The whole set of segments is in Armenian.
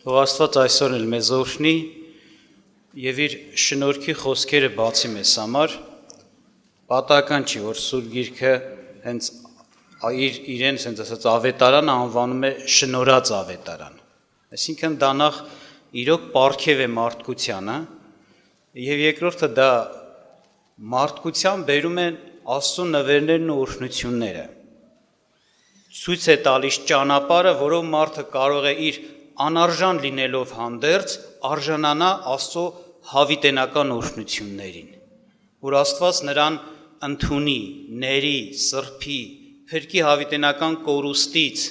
Թող Աստված այսօր էլ մեզ օրհնի եւ իր շնորհքի խոսքերը բացի մեզ համար, պատահական չի, որ Սուրբ Գիրքը հենց իրեն հենց ասած ավետարանը անվանում է շնորհած ավետարան։ Այսինքն դա նախ իրոք պարգև է մարդկությանը, եւ երկրորդը դա մարդկության բերում են Աստծո նվերներն ու օրհնությունները։ Ցույց է տալիս ճանապարհը, որով մարդը կարող է իր անարժան լինելով հանդերձ արժանանա Աստծո հավիտենական օրհնություններին, որ Աստված նրան ընդունի, ների, սրբի, փրկի հավիտենական կորուստից,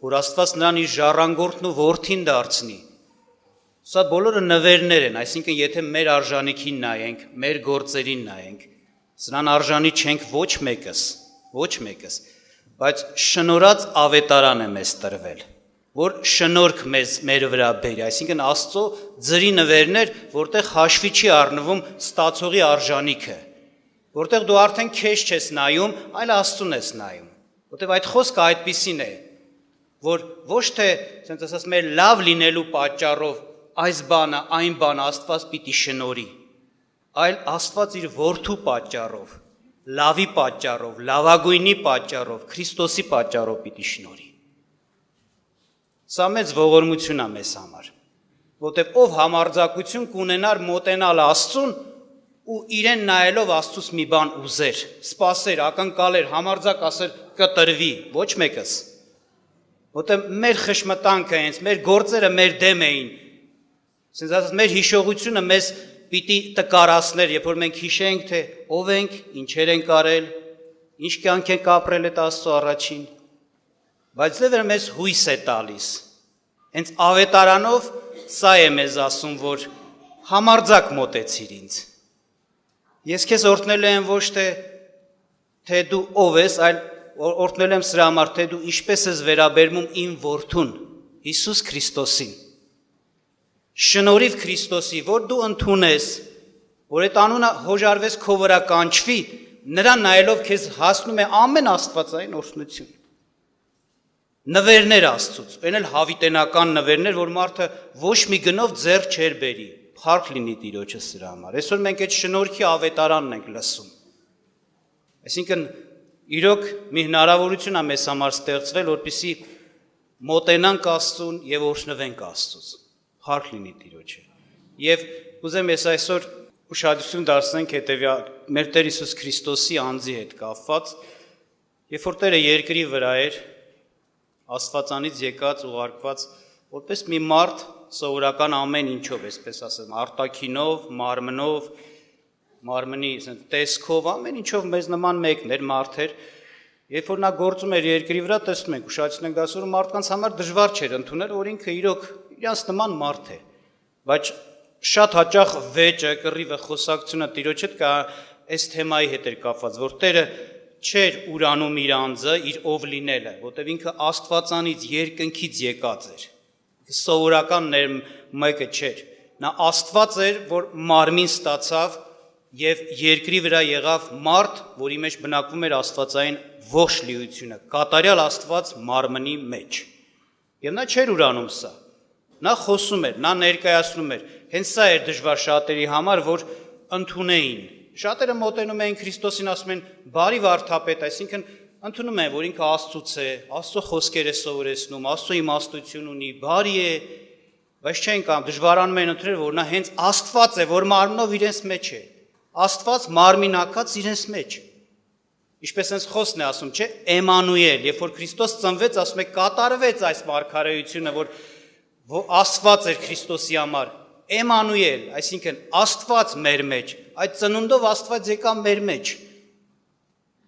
որ Աստված նրան իր ժառանգորդն ու որդին դարձնի։ Սա բոլորը նվերներ են, այսինքն եթե մեր արժանիքին նայենք, մեր գործերին նայենք, սրան արժանի չենք ոչ մեկս, բայց շնորհած ավետարան է մեզ տրվել, որ շնորհք մեր վրա բերի, այսինքն Աստծո ձրի նվերներ, որտեղ հաշվի չի առնվում ստացողի արժանիքը, որտեղ դու արդեն քեզ չես նայում, այլ Աստծուն ես նայում, որտեղ այդ խոսքը այդպիսին է, որ ոչ թե, ասենք ասած, մեր լավ լինելու պատճառով այս բանը, այն բանը Աստված պիտի շնորհի, այլ Աստված իր որդու պատճառով, լավի պատճառով, լավագույնի պատճառով, Քրիստոսի պատճառով պիտի շնորհի։ Սա մեծ ողորմություն է մեզ համար, որտեղ ով համարձակություն կունենար մոտենալ Աստծուն ու իրեն նայելով Աստծուց մի բան ուզեր, սպասեր, ակնկալեր, համարձակ ասեր կտրվի, ոչ մեկս, որտեղ մեր խշմտանքը հենց, մեր գործերը մեր դեմ էին, ասենց ասած մեր հիշողությունը մեզ պիտի տկարացներ, երբ որ մենք հիշենք, թե ով ենք, ինչեր ենք արել, ինչ կյանք ենք ապրել այդ Աստծո առաջին, բայց դեռ մեզ հույս է տալիս։ Հենց ավետարանով սա է մեզ ասում, որ համարձակ մոտեցիր ինձ։ Ես քեզ օրհնել եմ ոչ թե դու ով ես, այլ օրհնել եմ սրա համար, թե դու ինչպես ես վերաբերվում իմ որդուն, Հիսուս Քրիստոսին։ Շնորհիվ Քրիստոսի, որ դու ընդունես, որ այդ անունը հոժարվես քո վրա կանչվի, նրան նայելով քեզ հասնում է ամեն աստվածային օրհնություն։ Նվերներ Աստծուց, այն էլ հավիտենական նվերներ, որ մարդը ոչ մի գնով ձեռ չեր բերի, փառք լինի Տիրոջը սրա համար։ Այսօր մենք այդ շնորհքի ավետարանն ենք լսում։ Այսինքն իրոք մի հնարավորություն է մեզ համար ստեղծվել, որպեսզի մոտենանք Աստծուն եւ օրհնվենք Աստծուց։ Փառք լինի Տիրոջը։ Եվ ուզեմ ես այսօր ուշադրություն դարձնենք հետեւյալ մեր Տեր Հիսուս Քրիստոսի անձի հետ կապված, երբ որ Տերը երկրի վրա էր, Աստվածանից եկած ուղարկված որպես մի մարդ սովորական ամեն ինչով, այսպես ասեմ, արտաքինով, մարմնով, մարմնի տեսքով, ամեն ինչով մեզ նման մեկն էր, մարդ էր, երբ որ նա գործում էր երկրի վրա, տեսնում ենք, ուշադրություն ենք դասում, մարդկանց համար դժվար չէր ընդունել, որ ինքը իրոք իրանց նման մարդ է, բայց շատ հաճախ վեճը, կռիվը, խոսակցությունը Տիրոջ հետ կա այս թեմայի հետ էր կապված, որ Տերը չէր ուրանում իր անձը, իր ով լինելը, որտեղ ինքը Աստվածանից երկնքից եկած էր, սովորական մեկը չէր, նա Աստված էր, որ մարմին ստացավ եւ երկրի վրա եղավ մարդ, որի մեջ բնակվում էր աստվածային ողջ լիությունը, կատարյալ Աստված մարմնի մեջ։ Եվ նա չէր ուրանում սա։ Նա խոսում էր, նա ներկայացնում էր։ Հենց սա էր դժվար շատերի համար, որ ընդունեին։ Շատերը մոտենում էին Քրիստոսին, ասում են բարի վարդապետ, այսինքն ընդունում են, որ ինքը Աստծուց է, Աստծո խոսքեր է սովորեցնում, Աստծո իմաստություն ունի, բարի է, բայց չեն կամ դժվարանում են ընդունել, որ նա հենց Աստված է, որ մարմնով իրենց մեջ է։ Աստված մարմինակած իրենց մեջ։ Ինչպես հենց խոսքն է ասում, չէ՞, Էմանուել, երբ որ Քրիստոս ծնվեց, ասում է կատարվեց այս մարգարեությունը, որ Աստված էր Քրիստոսի համար։ Էմանուել, այսինքն Աստված մեր մեջ, այդ ծնունդով Աստված եկավ մեր մեջ։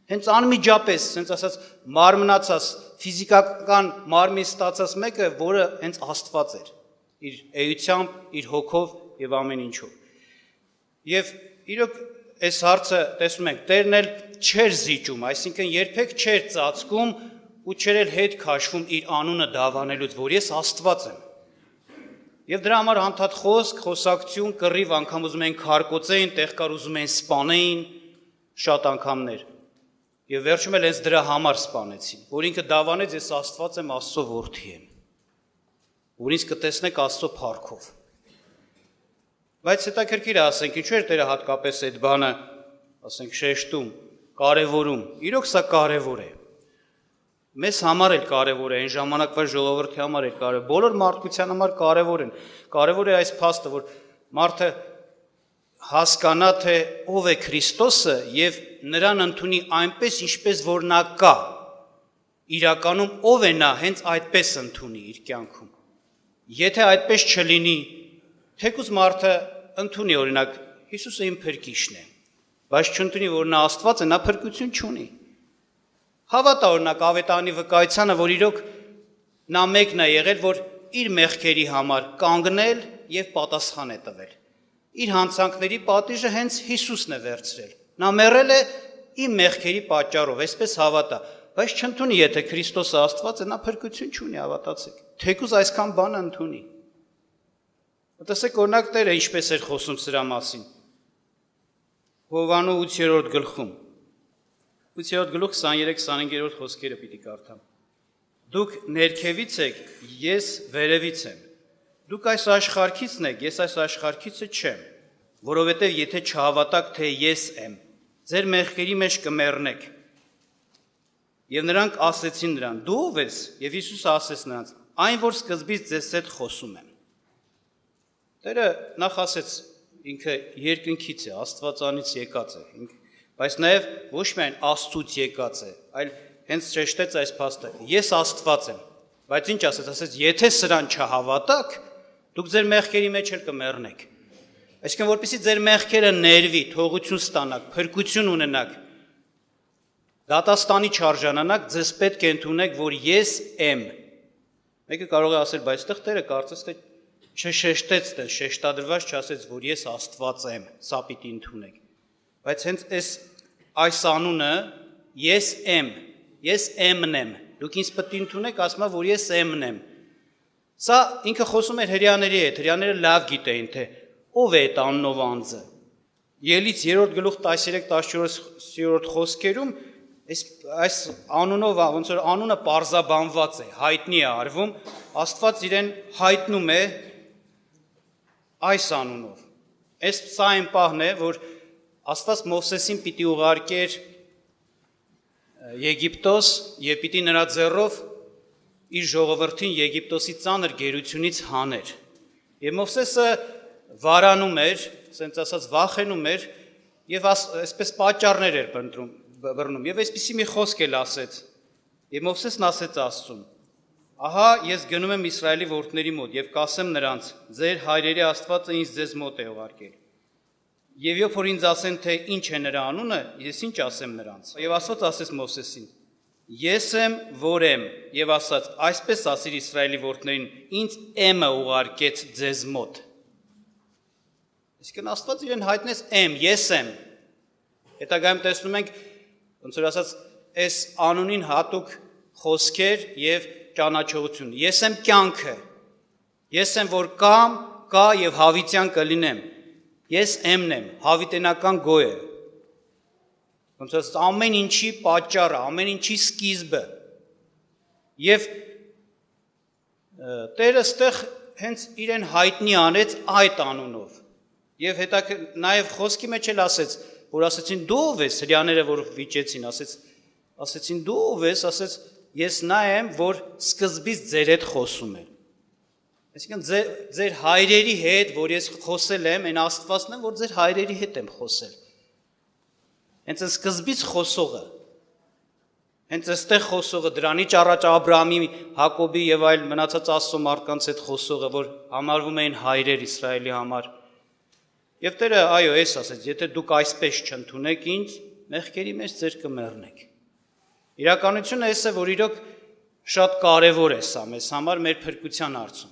Հենց անմիջապես, ասենց ասած, մարմնացած, ֆիզիկական մարմին ստացած մեկը, որը հենց Աստված էր, իր էությամբ, իր հոգով եւ ամեն ինչով։ Եվ իրոք այս հարցը տեսնում ենք, Տերն էլ չէր զիջում, այսինքն երբեք չէր ծածկում ու չէր էլ հետ քաշվում իր անունը դավանելուց, որ ես Աստված եմ։ Եվ դրա համար հանդարտ խոսք, խոսակցություն, կռիվ, անգամ ուզում են քարկոծեին, տեղ կար ուզում են սպանեին, շատ անգամներ։ Եվ վերջում էլ հենց դրա համար սպանեցին, որ ինքը դավանեց, ես Աստված եմ, Աստծո որդի եմ։ որ ինձ կտեսնեք Աստծո փառքով։ Բայց հետաքրքիր է ասենք, ինչու էր Տերը հատկապես այդ բանը, ասենք, շեշտում, կարևորում։ Իրոք սա կարևոր է։ Մեզ համար էլ կարևոր է, այն ժամանակվա ժողովրդի համար էլ կարևոր, բոլոր մարդկության համար կարևոր են։ Կարևոր է այս փաստը, որ մարդը հասկանա, թե ով է Քրիստոսը եւ նրան ընդունի այնպես, ինչպես որ նա կա։ Իրականում ով է նա, հենց այդպես ընդունի իր կյանքում։ Եթե այդպես չլինի, թեկուզ մարդը ընդունի, օրինակ, Հիսուսը իմ փրկիչն է, բայց չընդունի, որ նա Աստված է, նա փրկություն չունի։ Հավատա օրինակ ավետարանի վկայությանը, որ իրոք նա մեկն է եղել, որ իր մեղքերի համար կանգնել եւ պատասխան է տվել։ Իր հանցանքների պատիժը հենց Հիսուսն է վերցրել։ Նա մեռել է իր մեղքերի պատճառով, այսպես հավատա, բայց չընդունի, եթե Քրիստոսը Աստված է, նա փրկություն չունի, հավատացեք։ Թեկուզ այսքան բան ընդունի։ Տեսեք օրինակ Տերը ինչպես էր խոսում սրա մասին։ Հովհաննես 8-րդ գլխում 8-րդ գլուխ 23-25-րդ խոսքերը պիտի կարդամ։ Դուք ներքևից եք, ես վերևից եմ։ Դուք այս աշխարհքիցն եք, ես այս աշխարհքիցը չեմ, որովհետև եթե չհավատաք, թե ես եմ, ձեր մեղքերի մեջ կմեռնեք։ Եվ նրանք ասեցին նրան. Դու ով ես? Եվ Հիսուսը ասեց նրանց. Այն, որ սկզբից ձեզ հետ խոսում եմ։ Տերը նախ ասեց, ինքը երկնքից է, Աստվածանից եկած է, բայց նաև ոչ միայն Աստծուց եկած է, այլ հենց շեշտեց այս փաստը. ես Աստված եմ, բայց ինչ ասեց, ասեց, եթե սրան չհավատաք, դուք ձեր մեղքերի մեջ էլ կմեռնեք։ Այսինքն, որպեսզի ձեր մեղքերը ներվի, թողություն ստանաք, փրկություն ունենաք, դատաստանի չարժանանաք, ձեզ պետք է ընդունեք, որ ես եմ։ Մեկը կարող է ասել, բայց այդտեղ Տերը կարծես թե չշեշտեց, շեշտադրված չասեց, որ ես Աստված եմ, սա պիտի ընդունեք։ Բայց հենց այս անունը ես եմ-ն եմ, դուք ինձ պետք է ընդունեք, ասում է, որ ես եմ-ն եմ։ Սա ինքը խոսում էր հրեաների հետ, հրեաները լավ գիտեին, թե ով է այդ անունով անձը։ Ելից 3-րդ գլուխ 13-14 խոսքերում այս անունով ոնց որ անունը պարզաբանված է, հայտնի է արվում, Աստված իրեն հայտնում է այս անունով։ Սա այն պահն է, որ Աստված Մովսեսին պիտի ուղարկեր Եգիպտոս եւ պիտի նրա ձեռով իր ժողովրդին Եգիպտոսի ծանր գերությունից հաներ։ Եվ Մովսեսը վարանում էր, ասենց ասած վախենում էր եւ այսպես պատճառներ էր բռնում եւ այսպիսի մի խոսք էլ ասեց։ Եվ Մովսեսն ասեց Աստծուն. Ահա ես գնում եմ Իսրայելի որդների մոտ եւ կասեմ նրանց. ձեր հայրերի Աստվածը ինձ ձեզ մոտ է ուղարկել։ Եվ երբ որ ինձ ասեն, թե ինչ է նրա անունը, ես ինչ ասեմ նրանց։ Եվ Աստված ասեց Մովսեսին. Ես եմ, որ եմ, եւ ասաց. այսպես ասիր Իսրայելի որդներին, ինձ Էմը ուղարկեց ձեզ մոտ։ Իսկն Աստված իրեն հայտնեց եմ, ես եմ։ Հետագայում տեսնում ենք, ոնց որ ասած, այս անունին հատուկ խոսքեր եւ ճանաչողություն։ Ես եմ կյանքը։ Ես եմ, որ կամ, կա եւ հավիտյան կլինեմ։ Ես Էմն եմ, հավիտենական գոյը։ Ոնց ասած, ամեն ինչի պատճառը, ամեն ինչի սկիզբը։ Եվ Տերը ստեղ հենց իրեն հայտնի անեց այդ անունով։ Եվ նաև խոսքի մեջ էլ ասեց, որ ասեցին դու ով ես, հրեաները որ վիճեցին, ասեցին դու ով ես, ասեց ես նա եմ, որ սկզբից ձեր հետ խոսում եմ։ Այսինքն ձեր հայրերի հետ, որ ես խոսել եմ, այն Աստվածն եմ, որ ձեր հայրերի հետ եմ խոսել։ Հենց սկզբից խոսողը, հենց այստեղ խոսողը, դրանից առաջ Աբրահամի, Հակոբի եւ այլ մնացած Աստծո մարդկանց հետ խոսողը, որ համարվում էին հայրեր Իսրայելի համար։ Եվ Տերը այո, էս ասեց, եթե դուք այսպես չընդունեք ինձ, մեղքերի մեջ ձեր կմեռնեք։ Իրականությունը էս է, որ իրոք շատ կարևոր է սա մեզ համար մեր փրկության հարցում։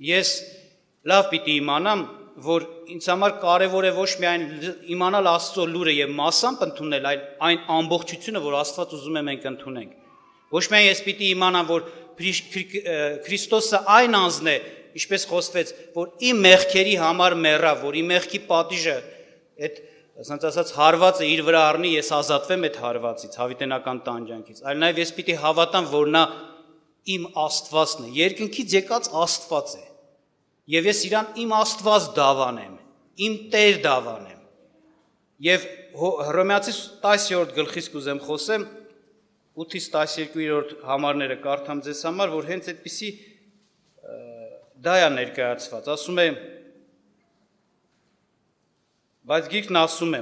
Ես լավ պիտի իմանամ, որ ինձ համար կարևոր է ոչ միայն իմանալ Աստծո լուրը եւ մասամբ ընդունել, այլ այն ամբողջությունը, որ Աստված ուզում է մենք ընդունենք։ Ոչ միայն ես պիտի իմանամ, որ Քրիստոսը այն անձն է, ինչպես խոսվեց, որ իմ մեղքերի համար մեռավ, որ իմ մեղքի պատիժը այդ ասած ասած հարվածը իր վրա առնի, ես ազատվեմ այդ հարվածից, հավիտենական տանջանքից, այլ նաև ես պիտի հավատամ, որ նա իմ Աստվածն է, երկնքից եկած Աստված է։ Եվ ես իրան իմ Աստված դավանեմ, իմ Տեր դավանեմ։ Եվ Հռոմեացիս 10-րդ գլխից կուզեմ խոսեմ, 8-ից 12-րդ համարները կարդամ ձեզ համար, որ հենց այդպիսի դա է ներկայացված, ասում է, բայց գիրքն ասում է,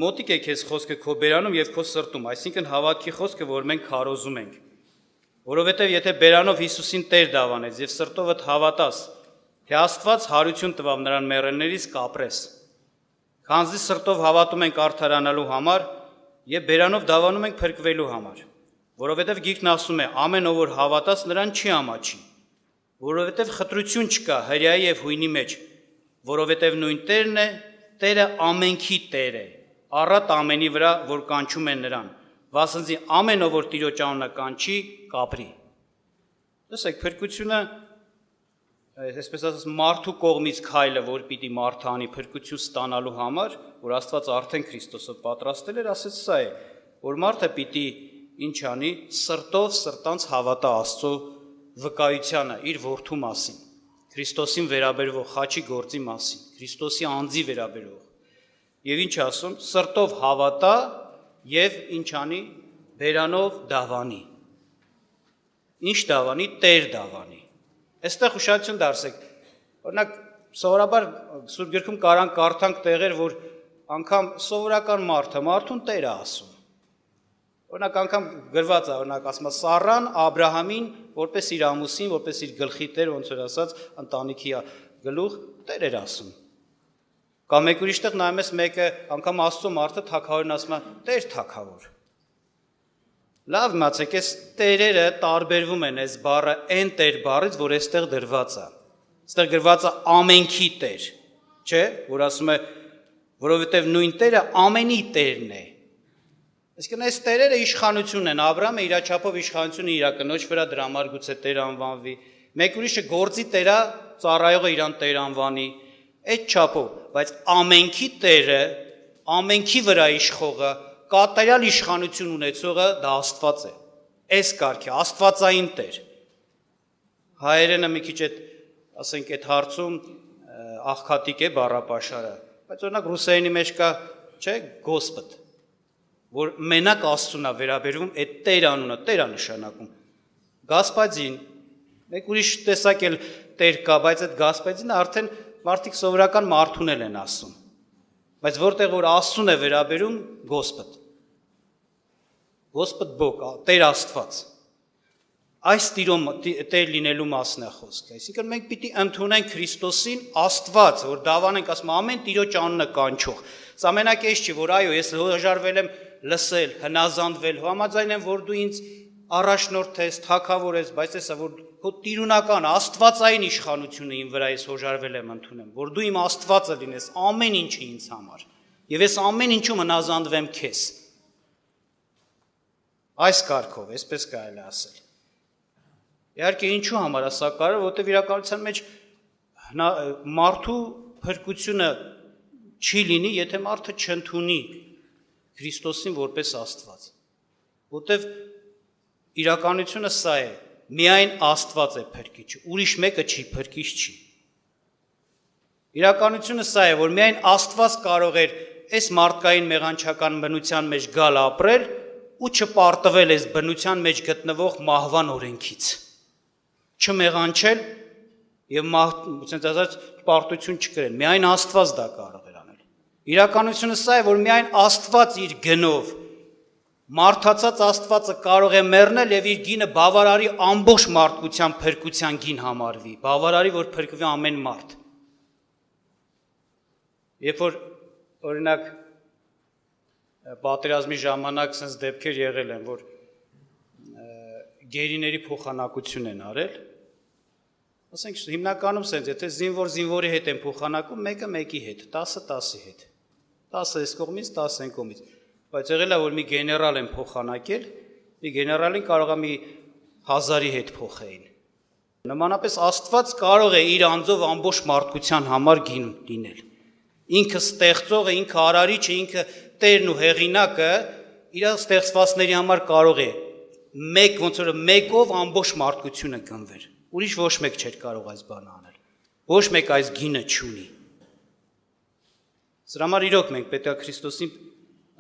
մոտիկ է քեզ խոսքը քո բերանում և քո սրտում, այսինքն հավատքի խոսքը, որ մենք քարոզում ենք, որովհետև եթե բերանով Հիսուսին Տեր դավանես և սրտովդ հավատաս, թե Աստված հարություն տվավ նրան մեռելներից կապրես, քանզի սրտով հավատում ենք արդարանալու համար և բերանով դավանում ենք փրկվելու համար, որովհետև գիրքն ասում է, ամեն ով որ հավատաց նրան չի ամաչի, որովհետև խտրություն չկա հրեայի և հույնի մեջ, որովհետև նույն Տերն է, Տերը ամենքի Տեր է, առատ ամենի վրա, որ կանչում են նրան, վասնզի ամեն ով որ Տիրոջ անունը կանչի, կապրի։ Տեսեք, փրկությունը, այսպես ասած, մարդու կողմից քայլը, որ պիտի մարդը անի փրկություն ստանալու համար, որ Աստված արդեն Քրիստոսով պատրաստել էր, ասեց սա է, որ մարդը պիտի ինչ անի, սրտով սրտանց հավատա Աստծո վկայությանը իր որդու մասին, Քրիստոսին վերաբերվող խաչի գործի մասին, Քրիստոսի անձի վերաբերվող։ Եվ ինչ ասում, սրտով հավատա և ինչ անի, բերանով դավանի։ Ինչ դավանի, Տեր դավանի։ Այստեղ ուշադրություն դարձեք, օրինակ սովորաբար Սուրբ գրքում կարան կարդանք տեղեր, որ անգամ սովորական մարդուն Տեր է ասում։ Օրինակ անգամ գրված է, օրինակ ասում է Սառան Աբրահամին, որպես իր ամուսին, որպես իր գլխի Տեր, ոնց որ ասած, ընտանիքի գլուխ Տեր էր ասում։ Կամ մեկ ուրիշտեղ նայում ես մեկը անգամ Աստծո մարդը թագավորին ասում է Տեր թագավոր։ Լավ իմացեք, այս տերերը տարբերվում են այս բառը այն Տեր բառից, որ այստեղ դրված է։ Այստեղ գրված է ամենքի Տեր, չէ՞, որ ասում է, որովհետև նույն Տերը ամենի Տերն է։ Այսինքն այս տերերը իշխանություն են, Աբրահամը իր չափով իշխանությունը իր կնոջ վրա, դրա համար գուցե Տեր անվանվի։ Մեկ ուրիշը գործի Տերա, ծառայողը իրան Տեր անվանի, այդ չափով, բայց ամենքի Տերը, ամենքի վրա իշխողը, կատարյալ իշխանություն ունեցողը դա Աստված է։ Այս կարգի Աստվածային Տեր։ Հայերենը մի քիչ այդ, ասենք, այդ հարցում աղքատիկ է բառապաշարը, բայց օրինակ ռուսերենի մեջ կա, չէ, Gospod, որ մենակ Աստծուն է վերաբերվում, այդ Տեր անունը, Տեր է նշանակում։ Գասպադին, մեկ ուրիշ տեսակ էլ Տեր կա, բայց այդ Գասպադինը արդեն մարդիկ սովորական մարդունել են ասում։ Բայց որտեղ որ Աստծուն է վերաբերում, Gospod։ Gospod Bog, Տեր Աստված։ Այս Տեր լինելու մասն է խոսքը։ Այսինքն մենք պիտի ընդունենք Քրիստոսին Աստված, որ դավանենք, ասում ամեն Տիրոջ անունը կանչող։ Սա ամենակեյս չի, որ այո, ես հրաժարվել եմ լսել, հնազանդվել, համաձայն եմ, որ դու ինձ առաջնորդ ես, թագավոր ես, բայց հեսա, որ քո տիրունական Աստվածային իշխանությունը իմ վրա ես հրաժարվել եմ ընդունեմ, որ դու իմ Աստվածը լինես ամեն ինչը ինձ համար, եւ ես ամեն ինչում հնազանդվեմ քեզ։ Այս կարգով, այսպես կարելի ասել։ Իհարկե ինչու համար է սա կարևոր, որտեղ իրականության մեջ մարդու փրկությունը չի լինի, եթե մարդը չընդունի Քրիստոսին որպես Աստված։ Որտեղ իրականությունը սա է, միայն Աստված է փրկիչը, ուրիշ մեկը չի, փրկիչ չի։ Իրականությունը սա է, որ միայն Աստված կարող էր այս մարդկային մեղանչական բնության մեջ գալ ապրել ու չպարտվել այս բնության մեջ գտնվող մահվան օրենքից։ Չմեղանչել եւ պարտություն չկրել, միայն Աստված դա կարող էր անել։ Իրականությունը սա է, որ միայն Աստված իր գնով, մարդացած Աստվածը կարող է մեռնել եւ իր գինը բավարարի ամբողջ մարդկության փրկության գին համարվի, բավարարի, որ փրկվի ամեն մարդ։ Երբ որ օրինակ պատերազմի ժամանակ sense դեպքեր եղել են, որ գերիների փոխանակություն են արել, ասենք հիմնականում sense, եթե զինվոր զինվորի հետ են փոխանակում, մեկը մեկի հետ, 10-ը 10-ի հետ, 10-ը այս կողմից, 10-ը այն կողմից, բայց եղել է, որ մի գեներալ են փոխանակել, մի գեներալին կարող է մի 1000-ի հետ փոխեին։ Նմանապես Աստված կարող է իր անձով ամբողջ մարդկության համար գին լինել։ Ինքը ստեղծողը, ինքը արարիչը, ինքը Տերն ու հեղինակը իր ստեղծվածների համար կարող է ոնց որ մեկով ամբողջ մարդկությունը գնվեր։ Ուրիշ ոչ մեկ չէր կարող այս բանը անել։ Ոչ մեկ այս գինը չունի։ Սրա համար իրոք մենք պետք է Քրիստոսին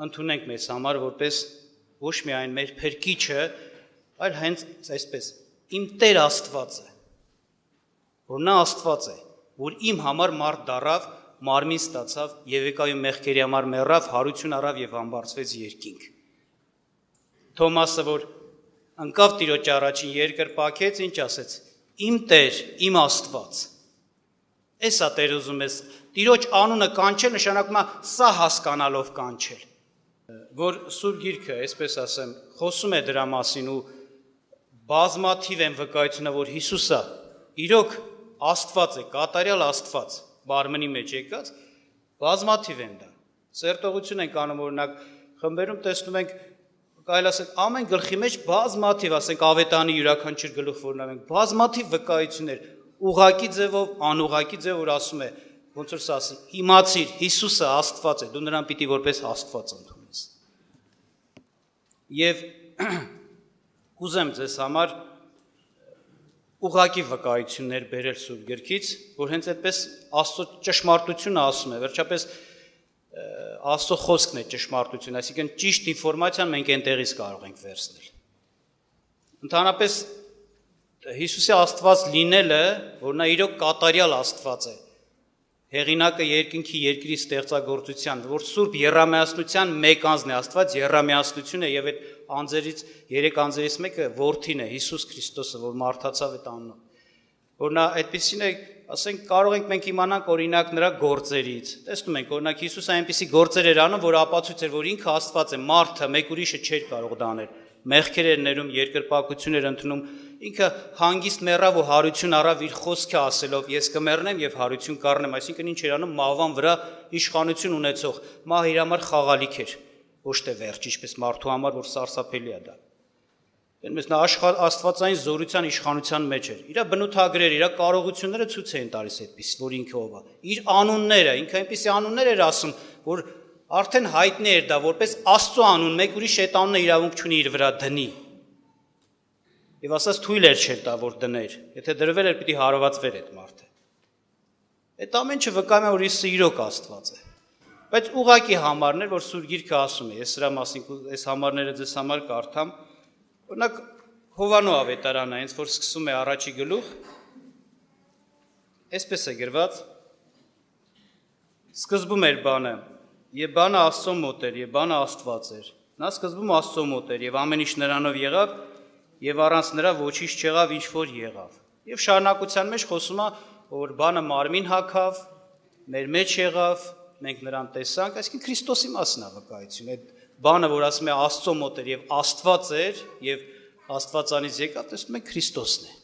ընդունենք մեզ համար որպես ոչ միայն մեր փրկիչը, այլ հենց այսպես իմ Տեր Աստվածը, որ նա Աստված է, որ իմ համար մարդ դառավ, մարմին ստացավ, Եվեկայում մեղքերի համար մեռավ, հարություն առավ եւ համբարձվեց երկինք։ Թոմասը, որ ընկավ Տիրոջ առաջին երկրպագեց, ինչ ասեց. Իմ Տեր, իմ Աստված։ Էսա Տեր ուզում ես Տիրոջ անունը կանչել, նշանակում է սա հասկանալով կանչել։ Որ Սուրբ Գիրքը, այսպես ասեմ, խոսում է դրա մասին ու բազմաթիվ են վկայությունը, որ Հիսուսը իրոք Աստված է, կատարյալ Աստված, բարմնի մեջ եկած, բազմաթիվ են դա։ Սերտողություն ենք անում, օրինակ, խմբերում տեսնում ենք, կարելի ասել, ամեն գլխի մեջ բազմաթիվ, ասենք ավետանի յուրաքանչյուր գլուխ որնավենք, բազմաթիվ վկայություններ, ուղղակի ձևով, անուղղակի ձևով, որ ասում է, ոնց որ սա ասի, իմացիր, Հիսուսը Աստված է, դու նրան պիտի որպես Աստված ընդունես։ Եվ կուզեմ ձեզ համար ուղղակի վկայություններ բերել Սուրբ Գրքից, որ հենց այդպես Աստծո ճշմարտությունը ասում է, վերջապես Աստծո խոսքն է ճշմարտություն, այսինքն ճիշտ ինֆորմացիան մենք այնտեղից կարող ենք վերցնել։ Ընդհանրապես Հիսուսի Աստված լինելը, որ նա իրոք կատարյալ Աստված է, հեղինակը երկինքի երկրի ստեղծագործության, որ Սուրբ եռամիասնության մեկ անձն է Աստված, եռամիասնություն է եւ այդ անձերից երեք անձերից մեկը որդին է Հիսուս Քրիստոսը, որ մարդացավ այդ անունով։ Որ նա այդպեսին է, ասենք կարող ենք մենք իմանանք օրինակ նրա գործերից։ Տեսնում ենք օրինակ Հիսուսը այնպիսի գործեր էր անում, որ ապացույց էր, որ ինքը Աստված է, մարդը մեկ ուրիշը չէր կարող դա անել։ Մեղքեր էր ներում, երկրպագություն էր ընդունում, ինքը հանգիստ մեռավ ու հարություն առավ իր խոսքը ասելով, ես կմեռնեմ եւ հարություն կառնեմ, այսինքն ինչ էր անում մահվան վրա իշխանություն ունեցող, մահ իր համար խաղալիք էր, ոչ թե վերջ, ինչպես մարդու համար, որ սարսափելի է դա։ Այնպես նա աստվածային զորության իշխանության մեջ էր։ Իր բնութագրերը, իր կարողությունները ցույց էին տալիս այդպես, որ ինքը ով է։ Իր անունները, ինքը այնպիսի անուններ էր ասում, որ արդեն հայտնի էր դա որպես Աստծո անուն, մեկ ուրիշ այդ անունը իրավունք չունի իր վրա դնի։ Եվ ասած թույլ էր չէր տա, որ դներ, եթե դրվել էր, պիտի հարվածվեր այդ մարդը։ Այդ ամեն ինչը վկայում է, որ Հիսուսը իրոք Աստված է։ Բայց ուղղակի համարներ, որ Սուրբ Գիրքը ասում է, ես սրա մասին այս համարները ձեզ համար կարդամ, օրինակ Հովանո ավետարանը, հենց որ սկսում է առաջի գլուխ, այսպես է գրված. Սկզբում էր բանը, եւ բանը Աստծո մոտ էր, եւ բանը Աստված էր։ Նա սկզբում Աստծո մոտ էր, եւ ամեն ինչ նրանով եղավ, եւ առանց նրա ոչինչ չեղավ, ինչ որ եղավ։ Եվ շարունակության մեջ խոսում է, որ բանը մարմին հագավ, մեր մեջ եղավ, մենք նրան տեսանք, այսինքն Քրիստոսի մասն է վկայություն։ Այդ բանը, որ ասում է Աստծո մոտ էր եւ Աստված էր եւ Աստվածանից եկավ, տեսնում ենք Քրիստոսն է։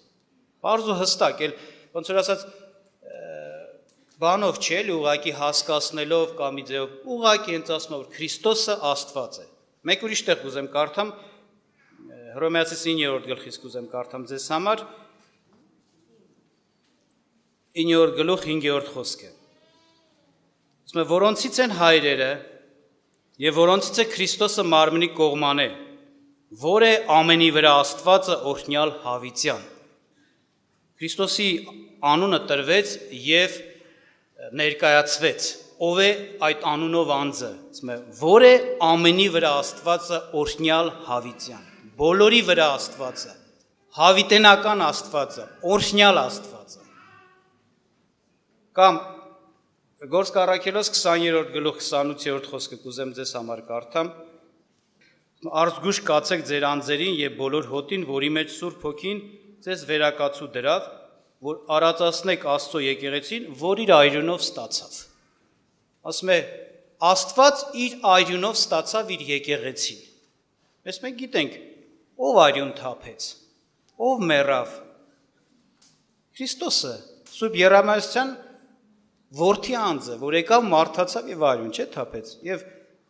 Բարձ ու հստակ, էլ ոնց որ ասած բանով չէ, ուղղակի հասկացնելով կամ իձեով, ուղղակի հենց ասում է, որ Քրիստոսը Աստված է։ Մեկ ուրիշ տեղ կուզեմ կարդամ, Հռոմեացիս 9-րդ գլխից կուզեմ կարդամ ձեզ համար, 9-րդ գլուխ 5-րդ խոսքը։ Ասում է, որոնցից են հայրերը եւ որոնցից է Քրիստոսը մարմնի կողմանե, որ է ամենի վրա Աստվածը օրհնյալ հավիտյան։ Քրիստոսի անունը տրվեց եւ ներկայացվեց, ով է այդ անունով անձը, ասում է, որ է ամենի վրա Աստվածը օրհնյալ հավիտյան, բոլորի վրա Աստվածը, հավիտենական Աստվածը, օրհնյալ Աստվածը։ Կամ Գործք առաքելոց 20-րդ գլուխ 28-րդ խոսքը կուզեմ ձեզ համար կարդամ. Արծգուշ կացեք ձեր անձերին եւ բոլոր հոտին, որի մեջ Սուրբ Հոգին ձեզ վերակացու դրավ, որ արածացնեք Աստծո եկեղեցին, որ իր այրունով ստացավ։ Ասում է, Աստված իր այրունով ստացավ իր եկեղեցին։ Mēs մենք գիտենք, ով այրուն թափեց, ով մեռավ։ Քրիստոսը, Սուրբ Եռամասյան որդի անձը, որ եկավ մարդացավ եւ այրուն չէ թափեց։ Եվ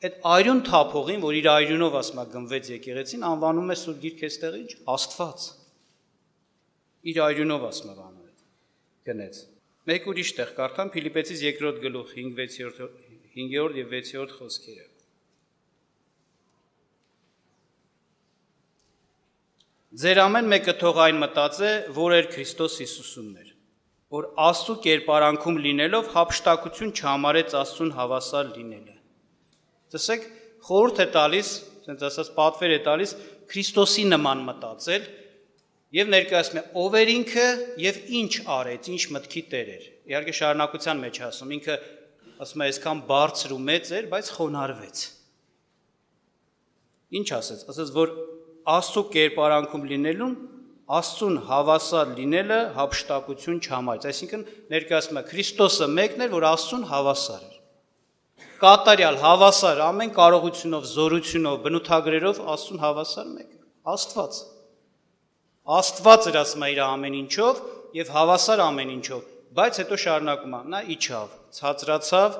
այդ այրուն թափողին, որ իր այրունով ասма գնվեց եկեղեցին, անվանում է Սուրբ Գիրքը այստեղ ինչ Աստված։ Իր այրունով ասма բանում է գնեց։ Մեկ ուրիշ տեղ կարդամ Ֆիլիպեցիս 2-րդ գլուխ 5-րդ եւ 6-րդ խոսքերը։ Ձեր ամեն մեկը թող այն մտածե, որ էր Քրիստոս Հիսուսումն էր, որ Աստծու կերպարանքում լինելով հափշտակություն չհամարեց Աստծուն հավասար լինելը։ Տեսեք, խորհուրդ է տալիս, ասենց ասած պատվեր է տալիս Քրիստոսի նման մտածել եւ ներկայացնում է ով էր ինքը եւ ինչ արեց, ինչ մտքի տեր էր։ Իհարկե շարունակության մեջ ասում, ինքը ասում է այսքան բարձր ու մեծ էր, բայց խոնարհվեց։ Ինչ ասեց, ասեց, որ Աստծու կերպարանքում լինելուն Աստծուն հավասար լինելը հափշտակություն չհամարեց, այսինքն ներկայացնում է Քրիստոսը մեկն էր, որ Աստծուն հավասար էր։ Կատարյալ հավասար ամեն կարողությունով, զորությունով, բնութագրերով Աստծուն հավասար մեկը, Աստված։ Աստված էր ասում իր ամեն ինչով եւ հավասար ամեն ինչով, բայց հետո շարունակում է, նա իջավ, ցածրացավ,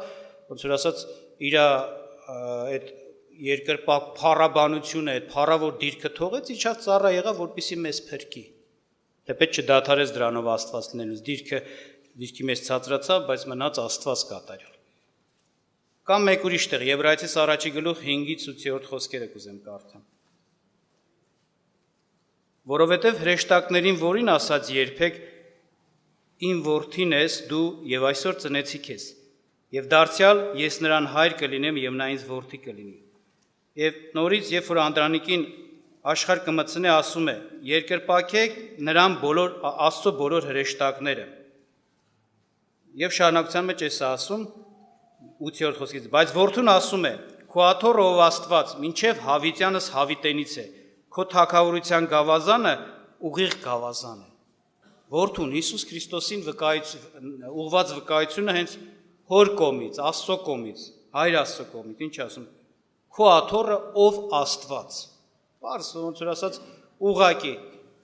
ոնց որ ասած իր այդ երկրպագ փառաբանությունը, այդ փառավոր դիրքը թողեց, իջավ ծառա եղավ, որպեսզի մեզ փրկի։ Թեպետ չդադարեց դրանով Աստված լինելուց, դիրքի մեզ ցածրացավ, բայց մնաց Աստված կատարյալ։ Կամ մեկ ուրիշ տեղ, Եբրայեցիս առաջի գլուխ 5-ից 8-րդ խոսքերը կուզեմ կարդամ։ Որովհետև հրեշտակներին որին ասաց երբեք իմ որդին ես դու եւ այսօր ծնեցի քեզ եւ դարձյալ ես նրան հայր կլինեմ եւ նա ինձ որդի կլինի։ Եվ նորից երբ որ Անդրանիկին աշխարհ կմցնե ասում է երկրպագեք նրան բոլոր Աստծո բոլոր հրեշտակները։ Եվ շարունակության մեջ էս ասում 8-րդ խոսքից, բայց որդուն ասում է քո աթոռը ով Աստված մինչև հավիտյանս հավիտենից է, քո թագավորության գավազանը ուղիղ գավազան է։ Որդուն Հիսուս Քրիստոսին ուղղված վկայությունը հենց հոր կողմից, Աստծո կողմից, Հայր Աստծո կողմից, ինչ ասում, քո աթոռը ով Աստված։ Պարզ ոնց որ ասած ուղղակի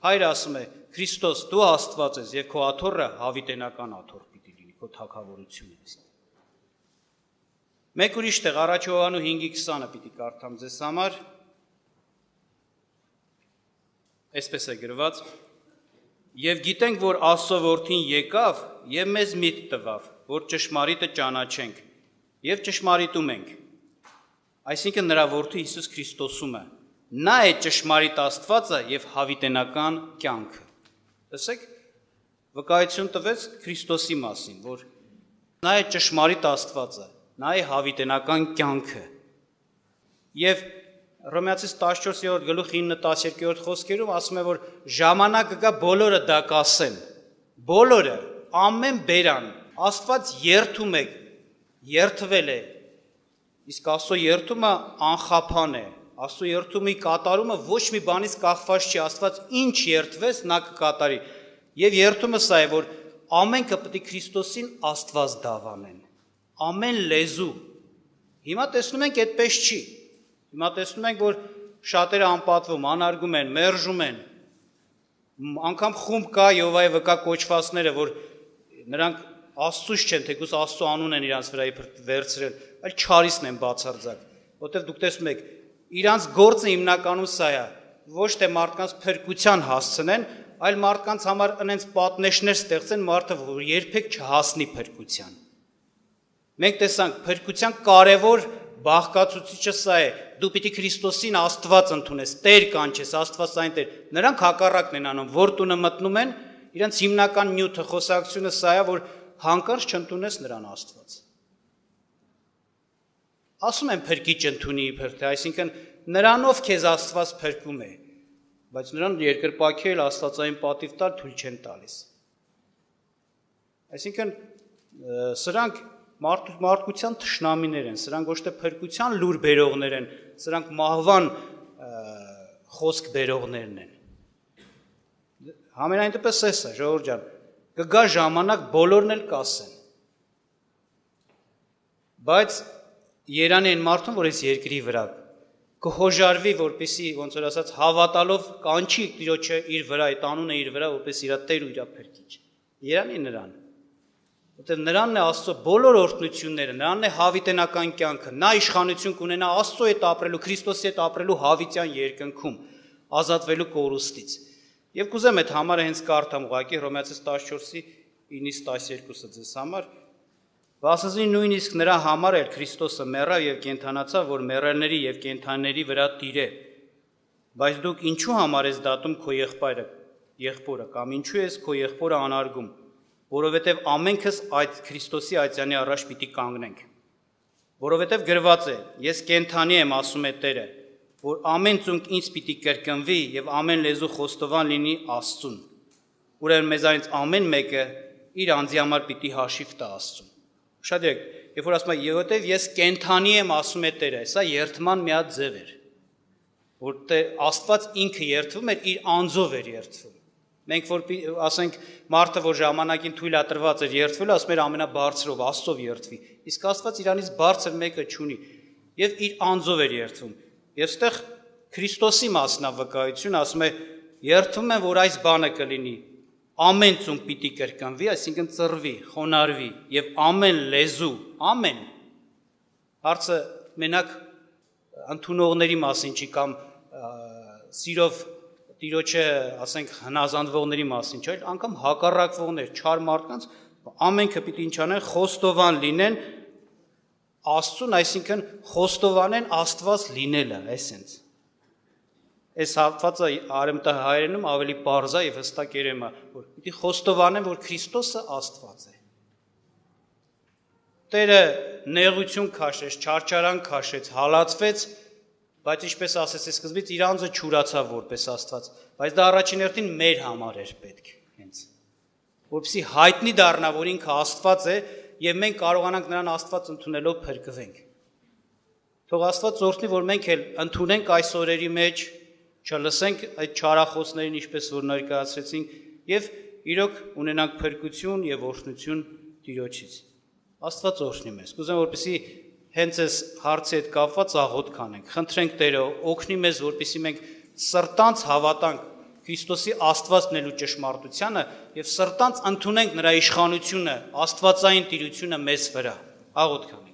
Հայր ասում է Քրիստոս դու Աստված ես եւ քո աթոռը հավիտենական աթոռ պիտի լինի, քո թագավորությունը ես։ Մեկ ուրիշ տեղ առաջ Հովհաննես 5:20-ը պիտի կարդամ ձեզ համար։ Այսպես է գրված. Եվ գիտենք, որ Աստծո որդին եկավ եւ մեզ միտք տվավ, որ ճշմարիտը ճանաչենք եւ ճշմարիտում ենք։ Այսինքն նրա որդու Հիսուս Քրիստոսում է։ Նա է ճշմարիտ Աստվածը եւ հավիտենական կյանքը։ Տեսեք, վկայություն տվեց Քրիստոսի մասին, որ նա է ճշմարիտ Աստվածը, նա է հավիտենական կյանքը։ Եվ Հռոմեացիս 14-րդ գլուխ 9-12-րդ խոսքերում ասում է, որ ժամանակը գա բոլորը դա կասեն։ Բոլորը, ամեն բերան, Աստված երթում է, երթվել է։ Իսկ Աստծո երթումը անխափան է։ Աստծո երթումի կատարումը ոչ մի բանից կախված չի, Աստված ինչ երթվեց, նա կկատարի։ Եվ երթումը սա է, որ ամենքը պետք է Քրիստոսին Աստված դավանեն։ Ամեն լեզու։ Հիմա տեսնում ենք այդպես չի։ Հիմա տեսնում ենք, որ շատերը անպատվում, անարգում են, մերժում են։ Անգամ խումբ կա Եհովայի վկա կոչվածները, որ նրանք Աստծուց չեն, թեկուզ Աստծո անուն են իրանց վրա վերցրել, այլ չարիսն են բացարձակ։ Որտեղ դուք տեսնում եք, իրանց գործը հիմնականում սա է, ոչ թե մարդկանց փրկության հասցնեն, այլ մարդկանց համար այնց պատնեշներ ստեղծեն, մարդը որ երբեք չհասնի փրկության։ Մենք տեսանք, փրկության կարևոր բաղկացուցիչը սա է, դու պիտի Քրիստոսին Աստված ընդունես, Տեր կանչես, Աստված այն Տեր։ Նրանք հակառակն են անում, որ տունը մտնում են, իրենց հիմնական նյութը, խոսակցությունը սա է, որ հանկարծ չընդունես նրան Աստված։ Ասում են փրկիչ ընդունի իբր թե, այսինքն նրանով քեզ Աստված փրկում է, բայց նրան երկրպագել Աստվածային պատիվ տալ թույլ չեն տալիս։ Այսինքն սրանք մարդկության թշնամիներ են, սրանք ոչ թե փրկության լուր բերողներ են, սրանք մահվան խոսք բերողներն են։ Համենայն դեպս էս է, ժողովուրդ ջան, կգա ժամանակ բոլորն էլ կասեն։ Բայց Երանի այն մարդուն, որ այս երկրի վրա կհոժարվի, որպեսի ոնց որ ասած հավատալով կանչի Տիրոջը իր վրա, այդ անունը իր վրա, որպես իր Տեր ու իր փրկիչ։ Երանի նրան։ Որտեղ նրանն է Աստծո բոլոր օրհնությունները, նրանն է հավիտենական կյանքը, նա իշխանություն կունենա Աստծո հետ ապրելու, Քրիստոսի հետ ապրելու հավիտյան երկնքում, ազատվելու կորուստից։ Եվ կուզեմ այդ համարը հենց կարդամ ուղղակի Հռոմեացիս 14-ի 9-12-ը ձեզ համար, Վասնզի նույնիսկ նրա համար էլ Քրիստոսը մեռավ եւ կենդանացավ, որ մեռելների եւ կենդանների վրա տիրե։ Բայց դուք ինչու համար ես դատում քո եղբորը կամ ինչու ես քո եղբորը անարգում, որովհետև ամենքս այդ Քրիստոսի այցյանի առաջ պիտի կանգնենք։ Որովհետև գրված է. ես կենթանի եմ, ասում է Տերը, որ ամեն ծունկ ինձ պիտի կրկնվի եւ ամեն լեզու խոստովան լինի Աստծուն։ Ուրեմն մեզանից ամեն մեկը իր անձի համար պիտի հաշիվ տա Աստծուն։ Ուշադրեք, երբ որ ասում է որովհետև ես կենթանի եմ, ասում է Տերը, սա երթման մի հատ ձև էր, որ Աստված ինքը երթվում էր, իր անձով էր երթվում։ Մենք որ ասենք մարդը, որ ժամանակին թույլ է տրված էր երթվելը, ասում էր ամենաբարձրով Աստծով երթվի, իսկ Աստված իրանից բարձր մեկը չունի եւ իր անձով էր երթվում։ Եվ ստեղ Քրիստոսի մասնավկայություն ասում է երթվում են, որ այս բանը կլինի, ամեն ծունկ պիտի կրկնվի, այսինքն ծռվի, խոնարհվի եւ ամեն լեզու, ամեն հարցը մենակ ընդունողների մասին չի կամ սիրով Տիրոջը, ասենք, հնազանդվողների մասին չէ, անգամ հակառակվողներ, չար մարդկանց, ամենքը պիտի ինչ անեն, խոստովան լինեն Աստծուն, այսինքն խոստովանեն Աստված լինելը, այսենց։ Այս հատվածը արեմտահայերենում ավելի պարզ է եւ հստակ երևում է, որ պիտի խոստովանեն, որ Քրիստոսը Աստված է։ Տերը նեղություն քաշեց, չարչարան քաշեց, հալածվեց, բայց ինչպես ասեց սկզբից իր անձը չուրացավ որպես Աստված, բայց դա առաջին հերթին մեր համար էր պետք, հենց, որպեսզի հայտնի դառնա, որ ինքը Աստված է եւ մենք կարողանանք նրան Աստված ընդունելով փրկվենք։ Թող Աստված օրհնի, որ մենք էլ ընդունենք այս օրերի մեջ, չլսենք այդ չարախոսներին, ինչպես որ ներկայացրեցինք, եւ իրոք ունենանք փրկություն եւ օրհնություն Տիրոջից։ Աստված օրհնի մեզ։ Կուզեմ, որպեսզի հենց այս հարցի հետ կապված աղոթք անենք, խնդրենք Տերը օգնի մեզ, որպեսզի մենք սրտանց հավատանք Քրիստոսի Աստված լինելու ճշմարտությանը եւ սրտանց ընդունենք նրա իշխանությունը, Աստվածային տիրությունը մեզ վրա։ Աղոթք անենք։